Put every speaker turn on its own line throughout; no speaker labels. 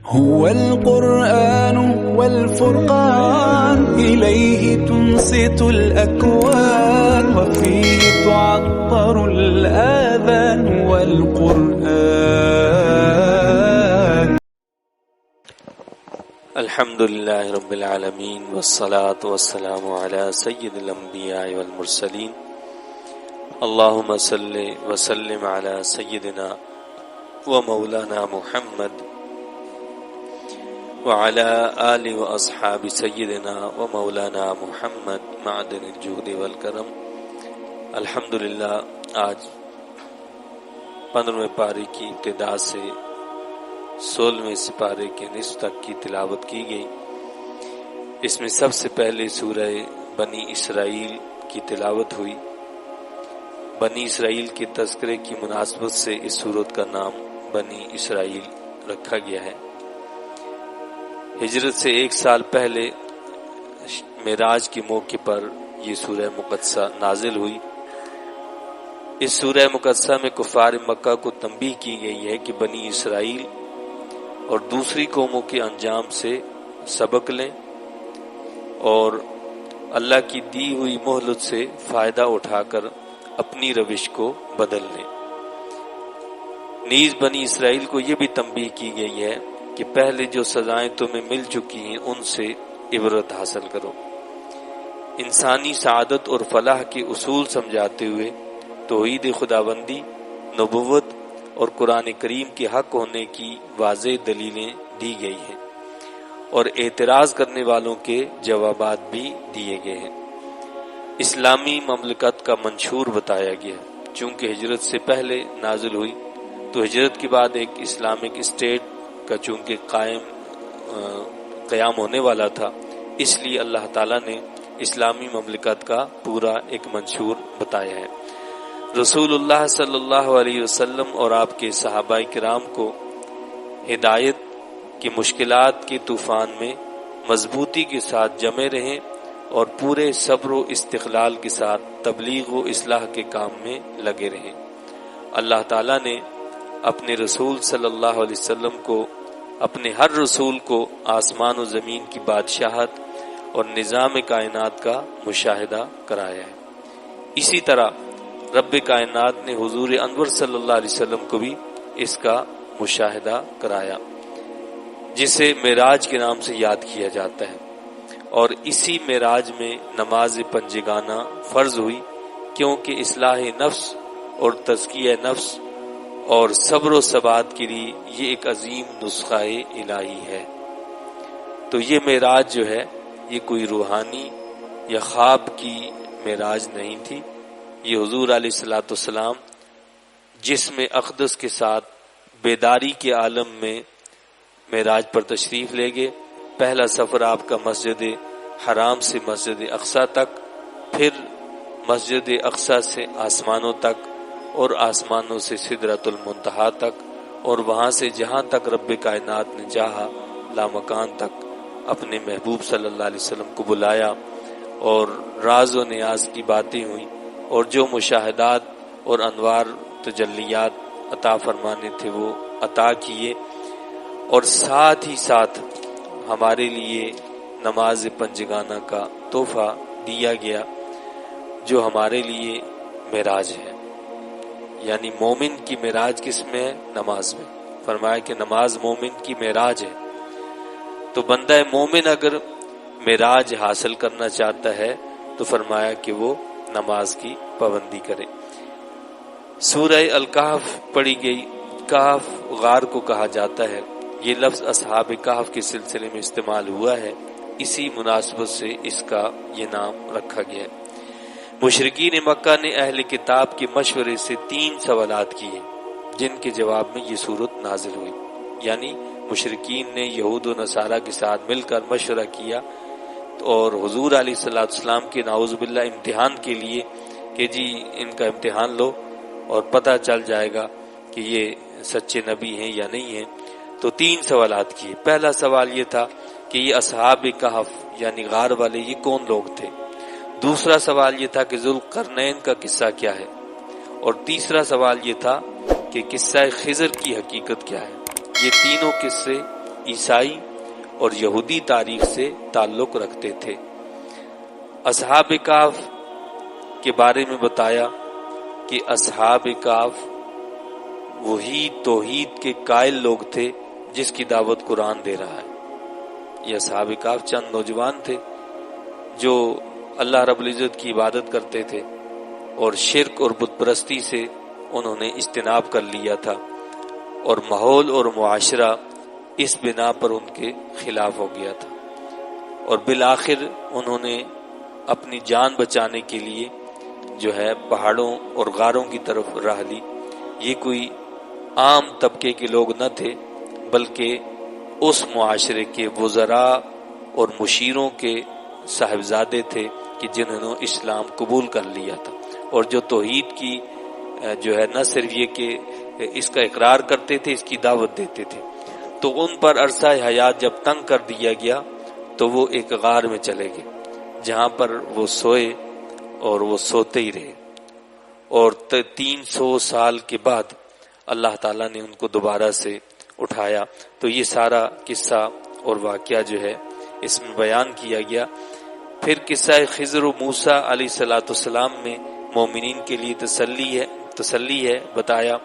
هو القرآن والفرقان إليه تنصت الأكوان وفيه تعطر الآذان والقرآن.
الحمد لله رب العالمين والصلاة والسلام على سيد الأنبياء والمرسلين. اللهم صل وسلم على سيدنا ومولانا محمد وعلى آل وأصحاب سيدنا ومولانا محمد معدن الجود والکرم. الحمدللہ آج 15ویں پارے کی ابتدا سے 16ویں سپارے کے نصف تک کی تلاوت کی گئی. اس میں سب سے پہلے سورہ بنی اسرائیل کی تلاوت ہوئی. بنی اسرائیل کے تذکرے کی مناسبت سے اس سورت کا نام بنی اسرائیل رکھا گیا ہے. ہجرت سے 1 سال پہلے معراج کے موقع پر یہ سورہ مقدسہ نازل ہوئی. اس سورہ مقدسہ میں کفار مکہ کو تنبیہ کی گئی ہے کہ بنی اسرائیل اور دوسری قوموں کے انجام سے سبق لیں اور اللہ کی دی ہوئی مہلت سے فائدہ اٹھا کر اپنی روش کو بدل لیں. نیز بنی اسرائیل کو یہ بھی تنبیہ کی گئی ہے کہ پہلے جو سزائیں تمہیں مل چکی ہیں ان سے عبرت حاصل کرو. انسانی سعادت اور فلاح کے اصول سمجھاتے ہوئے توحید خداوندی، نبوت اور قرآن کریم کے حق ہونے کی واضح دلیلیں دی گئی ہیں اور اعتراض کرنے والوں کے جوابات بھی دیے گئے ہیں. اسلامی مملکت کا منشور بتایا گیا. چونکہ ہجرت سے پہلے نازل ہوئی تو ہجرت کے بعد ایک اسلامک اسٹیٹ کا چونکہ قیام ہونے والا تھا، اس لیے اللہ تعالیٰ نے اسلامی مملکت کا پورا ایک منشور بتایا ہے. رسول اللہ صلی اللہ علیہ وسلم اور آپ کے صحابہ کرام کو ہدایت کی مشکلات کے طوفان میں مضبوطی کے ساتھ جمے رہیں اور پورے صبر و استقلال کے ساتھ تبلیغ و اصلاح کے کام میں لگے رہیں. اللہ تعالیٰ نے اپنے رسول صلی اللہ علیہ وسلم کو، اپنے ہر رسول کو آسمان و زمین کی بادشاہت اور نظام کائنات کا مشاہدہ کرایا ہے. اسی طرح رب کائنات نے حضور انور صلی اللہ علیہ وسلم کو بھی اس کا مشاہدہ کرایا، جسے معراج کے نام سے یاد کیا جاتا ہے. اور اسی معراج میں نماز پنجگانہ فرض ہوئی، کیونکہ اصلاح نفس اور تزکیہ نفس اور صبر و ثبات کے لیے یہ ایک عظیم نسخہ الہی ہے. تو یہ معراج جو ہے یہ کوئی روحانی یا خواب کی معراج نہیں تھی. یہ حضور علیہ الصلوۃ والسلام جسم اقدس کے ساتھ بیداری کے عالم میں معراج پر تشریف لے گئے. پہلا سفر آپ کا مسجد حرام سے مسجد اقصی تک، پھر مسجد اقصی سے آسمانوں تک اور آسمانوں سے سدرۃ المنتہا تک، اور وہاں سے جہاں تک رب کائنات نے چاہا لامکان تک اپنے محبوب صلی اللہ علیہ وسلم کو بلایا اور راز و نیاز کی باتیں ہوئیں اور جو مشاہدات اور انوار تجلیات عطا فرمانے تھے وہ عطا کیے. اور ساتھ ہی ساتھ ہمارے لیے نماز پنجگانہ کا تحفہ دیا گیا جو ہمارے لیے معراج ہے. یعنی مومن کی معراج کس میں ہے؟ نماز میں. فرمایا کہ نماز مومن کی معراج ہے. تو بندہ مومن اگر معراج حاصل کرنا چاہتا ہے تو فرمایا کہ وہ نماز کی پابندی کرے. سورہ الکہف پڑھی گئی. کہف غار کو کہا جاتا ہے. یہ لفظ اصحاب کہف کے سلسلے میں استعمال ہوا ہے، اسی مناسبت سے اس کا یہ نام رکھا گیا ہے. مشرکین مکہ نے اہل کتاب کے مشورے سے 3 سوالات کیے جن کے جواب میں یہ سورت نازل ہوئی. یعنی مشرکین نے یہود و نصارہ کے ساتھ مل کر مشورہ کیا اور حضور علیہ الصلوۃ والسلام کے نعوذ باللہ امتحان کے لیے کہ جی ان کا امتحان لو اور پتہ چل جائے گا کہ یہ سچے نبی ہیں یا نہیں ہیں. تو 3 سوالات کیے. پہلا سوال یہ تھا کہ یہ اصحاب کہف یعنی غار والے یہ کون لوگ تھے. دوسرا سوال یہ تھا کہ ذوالقرنین کا قصہ کیا ہے. اور تیسرا سوال یہ تھا کہ قصہ خضر کی حقیقت کیا ہے. یہ تینوں قصے عیسائی اور یہودی تاریخ سے تعلق رکھتے تھے۔ اصحاب کہف کے بارے میں بتایا کہ اصحاب کہف وہی توحید کے قائل لوگ تھے جس کی دعوت قرآن دے رہا ہے۔ یہ اصحاب کہف چند نوجوان تھے جو اللہ رب العزت کی عبادت کرتے تھے اور شرک اور بت پرستی سے انہوں نے اجتناب کر لیا تھا، اور ماحول اور معاشرہ اس بنا پر ان کے خلاف ہو گیا تھا، اور بالآخر انہوں نے اپنی جان بچانے کے لیے جو ہے پہاڑوں اور غاروں کی طرف راہ لی۔ یہ کوئی عام طبقے کے لوگ نہ تھے، بلکہ اس معاشرے کے وزراء اور مشیروں کے صاحبزادے تھے کہ جنہوں نے اسلام قبول کر لیا تھا، اور جو توحید کی جو ہے نہ صرف یہ کہ اس کا اقرار کرتے تھے، اس کی دعوت دیتے تھے۔ تو ان پر عرصہ حیات جب تنگ کر دیا گیا تو وہ ایک غار میں چلے گئے، جہاں پر وہ سوئے اور وہ سوتے ہی رہے، اور 300 سال کے بعد اللہ تعالیٰ نے ان کو دوبارہ سے اٹھایا۔ تو یہ سارا قصہ اور واقعہ جو ہے اس میں بیان کیا گیا۔ پھر قصہ خضر و موسیٰ علیہ السلام میں مومنین کے لیے تسلی ہے بتایا،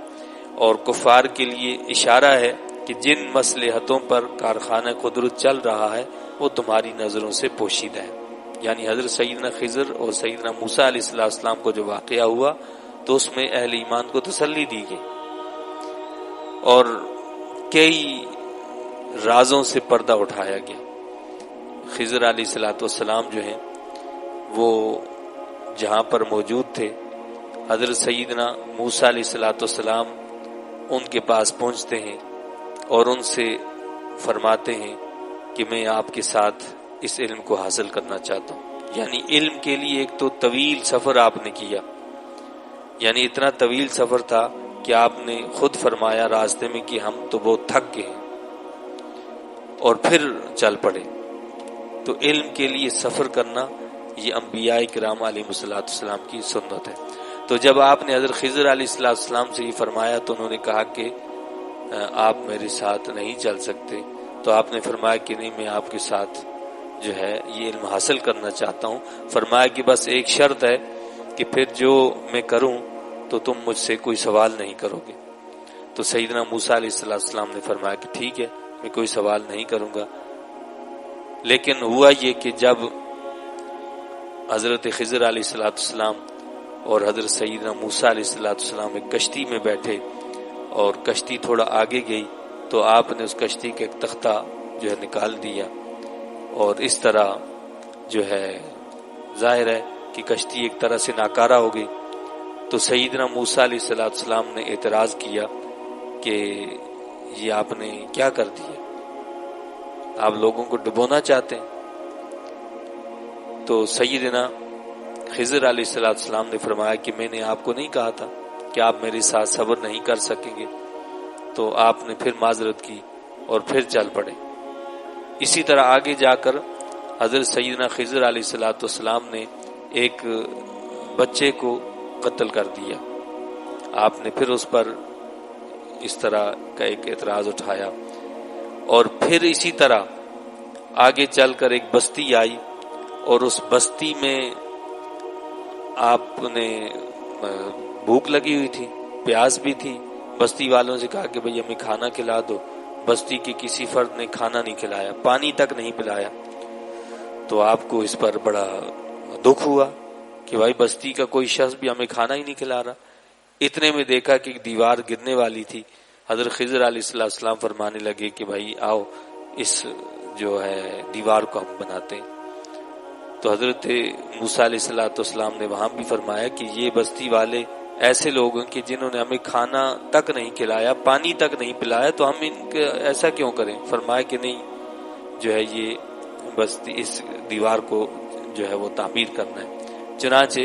اور کفار کے لیے اشارہ ہے کہ جن مصلحتوں پر کارخانہ قدرت چل رہا ہے وہ تمہاری نظروں سے پوشیدہ ہے۔ یعنی حضرت سیدنا خضر اور سیدنا موسیٰ علیہ السلام کو جو واقعہ ہوا تو اس میں اہل ایمان کو تسلی دی گئی، اور کئی رازوں سے پردہ اٹھایا گیا۔ خضر علیہ السلام جو ہیں وہ جہاں پر موجود تھے، حضرت سیدنا موسیٰ علیہ السلام ان کے پاس پہنچتے ہیں اور ان سے فرماتے ہیں کہ میں آپ کے ساتھ اس علم کو حاصل کرنا چاہتا ہوں۔ یعنی علم کے لیے ایک تو طویل سفر آپ نے کیا، یعنی اتنا طویل سفر تھا کہ آپ نے خود فرمایا راستے میں کہ ہم تو بہت تھک گئے ہیں، اور پھر چل پڑے۔ تو علم کے لیے سفر کرنا یہ انبیاء کرام علیہ السلام کی سنت ہے۔ تو جب آپ نے حضرت خضر علیہ السلام سے یہ فرمایا تو انہوں نے کہا کہ آپ میرے ساتھ نہیں چل سکتے، تو آپ نے فرمایا کہ نہیں، میں آپ کے ساتھ جو ہے یہ علم حاصل کرنا چاہتا ہوں۔ فرمایا کہ بس ایک شرط ہے کہ پھر جو میں کروں تو تم مجھ سے کوئی سوال نہیں کرو گے۔ تو سیدنا موسیٰ علیہ السلام نے فرمایا کہ ٹھیک ہے، میں کوئی سوال نہیں کروں گا۔ لیکن ہوا یہ کہ جب حضرت خضر علیہ السلام اور حضرت سیدنا موسیٰ علیہ السلام ایک کشتی میں بیٹھے اور کشتی تھوڑا آگے گئی تو آپ نے اس کشتی کا ایک تختہ جو ہے نکال دیا، اور اس طرح جو ہے ظاہر ہے کہ کشتی ایک طرح سے ناکارہ ہو گئی۔ تو سیدنا موسیٰ علیہ السلام نے اعتراض کیا کہ یہ آپ نے کیا کر دیا، آپ لوگوں کو ڈبونا چاہتے ہیں؟ تو سیدنا خضر علیہ السلام نے فرمایا کہ میں نے آپ کو نہیں کہا تھا کہ آپ میرے ساتھ صبر نہیں کر سکیں گے؟ تو آپ نے پھر معذرت کی اور پھر چل پڑے۔ اسی طرح آگے جا کر حضرت سیدنا خضر علیہ السلام نے ایک بچے کو قتل کر دیا۔ آپ نے پھر اس پر اس طرح کا ایک اعتراض اٹھایا، اور پھر اسی طرح آگے چل کر ایک بستی آئی، اور اس بستی میں آپ نے بھوک لگی ہوئی تھی، پیاس بھی تھی۔ بستی والوں سے کہا کہ بھئی ہمیں کھانا کھلا دو۔ بستی کے کسی فرد نے کھانا نہیں کھلایا، پانی تک نہیں پلایا۔ تو آپ کو اس پر بڑا دکھ ہوا کہ بھائی بستی کا کوئی شخص بھی ہمیں کھانا ہی نہیں کھلا رہا۔ اتنے میں دیکھا کہ ایک دیوار گرنے والی تھی۔ حضرت خضر علیہ السلام فرمانے لگے کہ بھائی آؤ اس جو ہے دیوار کو ہم بناتے ہیں۔ تو حضرت موسیٰ علیہ السلام نے وہاں بھی فرمایا کہ یہ بستی والے ایسے لوگ ہیں کہ جنہوں نے ہمیں کھانا تک نہیں کھلایا، پانی تک نہیں پلایا، تو ہم ان کا ایسا کیوں کریں؟ فرمایا کہ نہیں، جو ہے یہ بستی اس دیوار کو جو ہے وہ تعمیر کرنا ہے۔ چنانچہ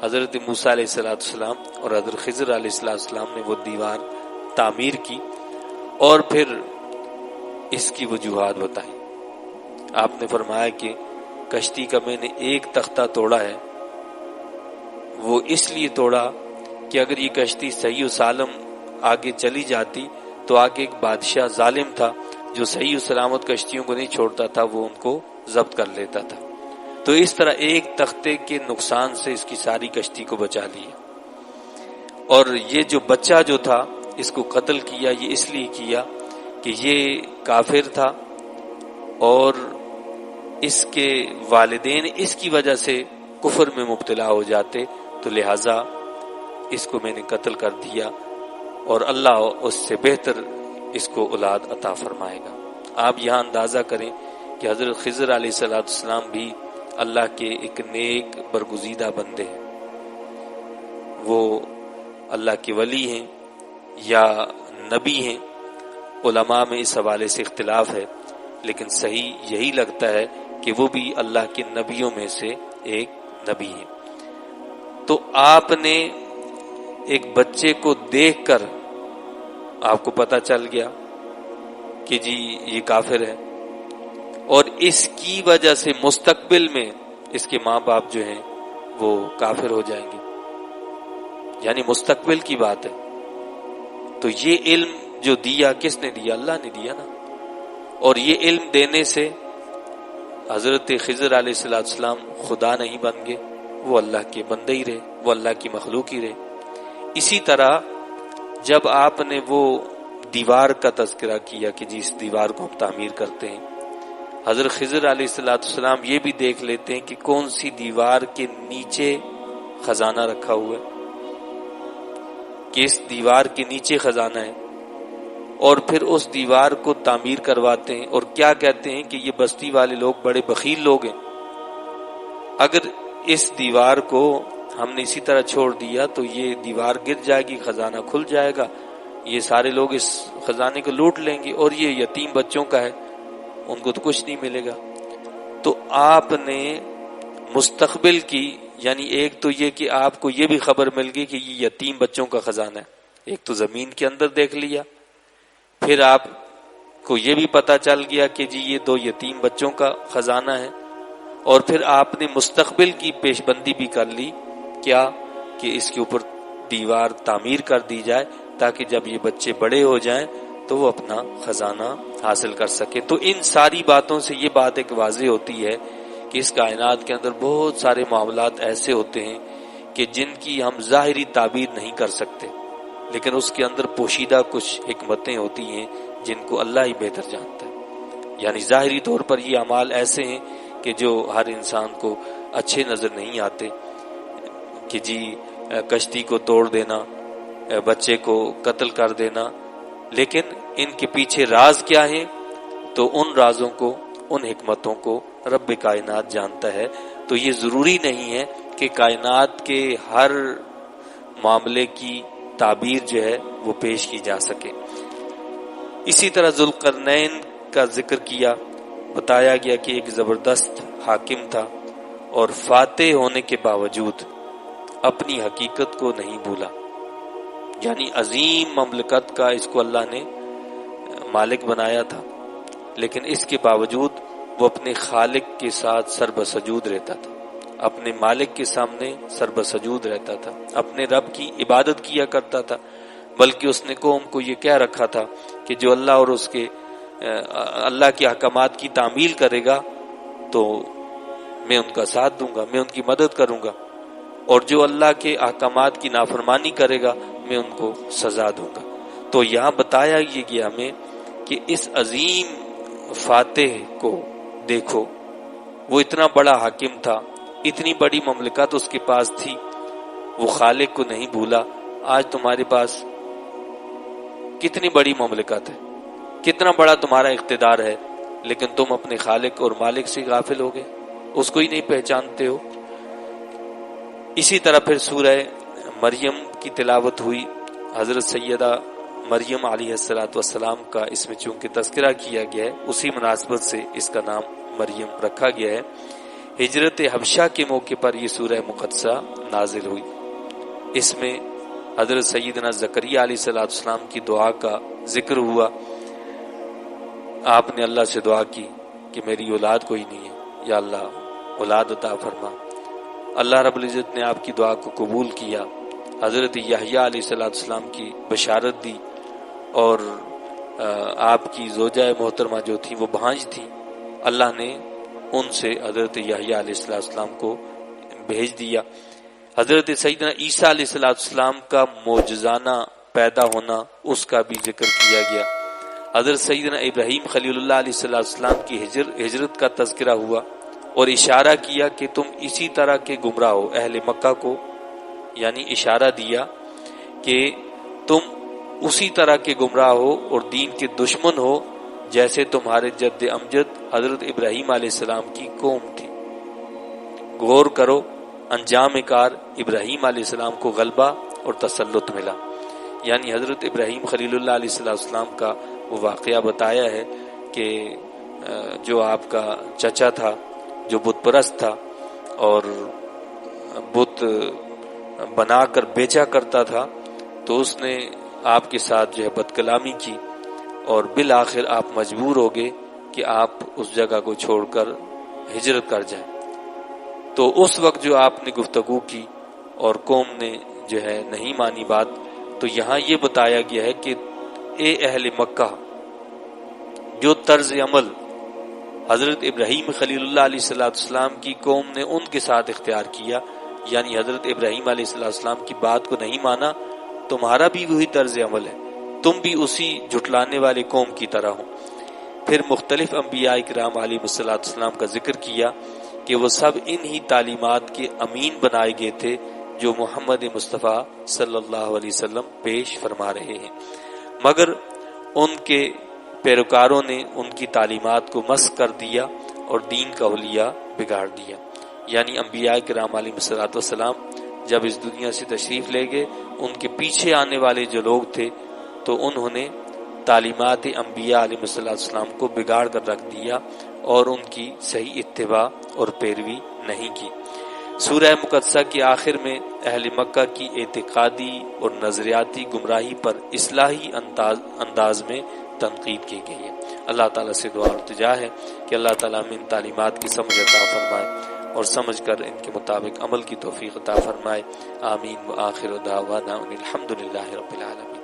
حضرت موسیٰ علیہ السلام اور حضرت خضر علیہ السلام نے وہ دیوار تعمیر کی، اور پھر اس کی وجوہات بتائی۔ آپ نے فرمایا کہ کشتی کا میں نے ایک تختہ توڑا ہے، وہ اس لیے توڑا کہ اگر یہ کشتی صحیح و سالم آگے چلی جاتی تو آگے ایک بادشاہ ظالم تھا جو صحیح و سلامت کشتیوں کو نہیں چھوڑتا تھا وہ ان کو ضبط کر لیتا تھا. تو اس طرح ایک تختے کے نقصان سے اس کی ساری کشتی کو بچا لیا. اور یہ جو بچہ جو تھا اس کو قتل کیا، یہ اس لیے کیا کہ یہ کافر تھا اور اس کے والدین اس کی وجہ سے کفر میں مبتلا ہو جاتے، تو لہٰذا اس کو میں نے قتل کر دیا اور اللہ اس سے بہتر اس کو اولاد عطا فرمائے گا. آپ یہاں اندازہ کریں کہ حضرت خضر علیہ السلام بھی اللہ کے ایک نیک برگزیدہ بندے ہیں. وہ اللہ کے ولی ہیں یا نبی ہیں، علماء میں اس حوالے سے اختلاف ہے، لیکن صحیح یہی لگتا ہے کہ وہ بھی اللہ کے نبیوں میں سے ایک نبی ہیں. تو آپ نے ایک بچے کو دیکھ کر آپ کو پتہ چل گیا کہ جی یہ کافر ہے، اور اس کی وجہ سے مستقبل میں اس کے ماں باپ جو ہیں وہ کافر ہو جائیں گے، یعنی مستقبل کی بات ہے. تو یہ علم جو دیا کس نے دیا؟ اللہ نے دیا نا. اور یہ علم دینے سے حضرت خضر علیہ السلام خدا نہیں بن گئے، وہ اللہ کے بندے ہی رہے، وہ اللہ کی مخلوق ہی رہے. اسی طرح جب آپ نے وہ دیوار کا تذکرہ کیا کہ جی اس دیوار کو ہم تعمیر کرتے ہیں، حضرت خضر علیہ السلام یہ بھی دیکھ لیتے ہیں کہ کون سی دیوار کے نیچے خزانہ رکھا ہوا ہے، کہ اس دیوار کے نیچے خزانہ ہے، اور پھر اس دیوار کو تعمیر کرواتے ہیں. اور کیا کہتے ہیں کہ یہ بستی والے لوگ بڑے بخیل لوگ ہیں، اگر اس دیوار کو ہم نے اسی طرح چھوڑ دیا تو یہ دیوار گر جائے گی، خزانہ کھل جائے گا، یہ سارے لوگ اس خزانے کو لوٹ لیں گے، اور یہ یتیم بچوں کا ہے، ان کو تو کچھ نہیں ملے گا. تو آپ نے مستقبل کی، یعنی ایک تو یہ کہ آپ کو یہ بھی خبر مل گئی کہ یہ یتیم بچوں کا خزانہ ہے، ایک تو زمین کے اندر دیکھ لیا، پھر آپ کو یہ بھی پتہ چل گیا کہ جی یہ 2 یتیم بچوں کا خزانہ ہے، اور پھر آپ نے مستقبل کی پیش بندی بھی کر لی، کیا کہ اس کے اوپر دیوار تعمیر کر دی جائے تاکہ جب یہ بچے بڑے ہو جائیں تو وہ اپنا خزانہ حاصل کر سکے. تو ان ساری باتوں سے یہ بات ایک واضح ہوتی ہے کہ اس کائنات کے اندر بہت سارے معاملات ایسے ہوتے ہیں کہ جن کی ہم ظاہری تعبیر نہیں کر سکتے، لیکن اس کے اندر پوشیدہ کچھ حکمتیں ہوتی ہیں جن کو اللہ ہی بہتر جانتا ہے. یعنی ظاہری طور پر یہ اعمال ایسے ہیں کہ جو ہر انسان کو اچھے نظر نہیں آتے، کہ جی کشتی کو توڑ دینا، بچے کو قتل کر دینا، لیکن ان کے پیچھے راز کیا ہیں؟ تو ان رازوں کو، ان حکمتوں کو رب کائنات جانتا ہے. تو یہ ضروری نہیں ہے کہ کائنات کے ہر معاملے کی تعبیر جو ہے وہ پیش کی جا سکے. اسی طرح ذوالقرنین کا ذکر کیا، بتایا گیا کہ ایک زبردست حاکم تھا اور فاتح ہونے کے باوجود اپنی حقیقت کو نہیں بھولا. یعنی عظیم مملکت کا اس کو اللہ نے مالک بنایا تھا، لیکن اس کے باوجود وہ اپنے خالق کے ساتھ سر بسجود رہتا تھا، اپنے مالک کے سامنے سر بسجود رہتا تھا، اپنے رب کی عبادت کیا کرتا تھا. بلکہ اس نے قوم کو یہ کہہ رکھا تھا کہ جو اللہ اور اس کے اللہ کے احکامات کی تعمیل کرے گا تو میں ان کا ساتھ دوں گا، میں ان کی مدد کروں گا، اور جو اللہ کے احکامات کی نافرمانی کرے گا میں ان کو سزا دوں گا. تو یہاں بتایا یہ گیا ہمیں کہ اس عظیم فاتح کو دیکھو، وہ اتنا بڑا حاکم تھا، اتنی بڑی مملکت اس کے پاس تھی، وہ خالق کو نہیں بھولا. آج تمہارے پاس کتنی بڑی مملکت ہے، کتنا بڑا تمہارا اقتدار ہے، لیکن تم اپنے خالق اور مالک سے غافل ہو گئے، اس کو ہی نہیں پہچانتے ہو. اسی طرح پھر سورہ مریم کی تلاوت ہوئی. حضرت سیدہ مریم علیہ السلام کا اس میں چونکہ تذکرہ کیا گیا ہے، اسی مناسبت سے اس کا نام مریم رکھا گیا ہے. ہجرت حبشہ کے موقع پر یہ سورہ مقدسہ نازل ہوئی. اس میں حضرت سیدنا زکریا علیہ السلام کی دعا کا ذکر ہوا. آپ نے اللہ سے دعا کی کہ میری اولاد کوئی نہیں ہے، یا اللہ اولاد عطا فرما. اللہ رب العزت نے آپ کی دعا کو قبول کیا. حضرت یحییٰ علیہ السلام کی بشارت دی، اور آپ کی زوجہ محترمہ جو تھی وہ بھانج تھی، اللہ نے ان سے حضرت یحییٰ علیہ السلام کو بھیج دیا۔ حضرت سیدنا عیسیٰ علیہ السلام کا معجزانہ پیدا ہونا اس کا بھی ذکر کیا گیا۔ حضرت سیدنا ابراہیم خلیل اللہ علیہ السلام کی ہجرت کا تذکرہ ہوا اور اشارہ کیا کہ تم اسی طرح کے گمراہ ہو۔ اہل مکہ کو یعنی اشارہ دیا کہ تم اسی طرح کے گمراہ ہو اور دین کے دشمن ہو جیسے تمہارے جد امجد حضرت ابراہیم علیہ السلام کی قوم تھی۔ غور کرو، انجام کار ابراہیم علیہ السلام کو غلبہ اور تسلط ملا، یعنی حضرت ابراہیم خلیل اللہ علیہ السلام کا وہ واقعہ بتایا ہے کہ جو آپ کا چچا تھا جو بت پرست تھا اور بت بنا کر بیچا کرتا تھا، تو اس نے آپ کے ساتھ جو ہے بد کلامی کی اور بالآخر آپ مجبور ہو گئے کہ آپ اس جگہ کو چھوڑ کر ہجرت کر جائیں۔ تو اس وقت جو آپ نے گفتگو کی اور قوم نے جو ہے نہیں مانی بات، تو یہاں یہ بتایا گیا ہے کہ اے اہل مکہ، جو طرز عمل حضرت ابراہیم خلیل اللہ علیہ السلام کی قوم نے ان کے ساتھ اختیار کیا، یعنی حضرت ابراہیم علیہ السلام کی بات کو نہیں مانا، تمہارا بھی وہی طرز عمل ہے، تم بھی اسی جھٹلانے والے قوم کی طرح ہو۔ پھر مختلف انبیاء کرام علیہ السلام کا ذکر کیا کہ وہ سب انہی تعلیمات کے امین بنائے گئے تھے جو محمد مصطفیٰ صلی اللہ علیہ وسلم پیش فرما رہے ہیں، مگر ان کے پیروکاروں نے ان کی تعلیمات کو مسخ کر دیا اور دین کا حلیہ بگاڑ دیا۔ یعنی انبیاء کرام علیہ السلام جب اس دنیا سے تشریف لے گئے، ان کے پیچھے آنے والے جو لوگ تھے تو انہوں نے تعلیمات انبیاء علیہ السلام کو بگاڑ کر رکھ دیا اور ان کی صحیح اتباع اور پیروی نہیں کی۔ سورہ مقدسہ کے آخر میں اہل مکہ کی اعتقادی اور نظریاتی گمراہی پر اصلاحی انداز میں تنقید کی گئی ہے۔ اللہ تعالیٰ سے دعا اور التجا ہے کہ اللہ تعالیٰ ہمیں ان تعلیمات کی سمجھ عطا فرمائے اور سمجھ کر ان کے مطابق عمل کی توفیق عطا فرمائے۔ آمین۔ وآخر دعوانا ان الحمد للہ رب العالمین۔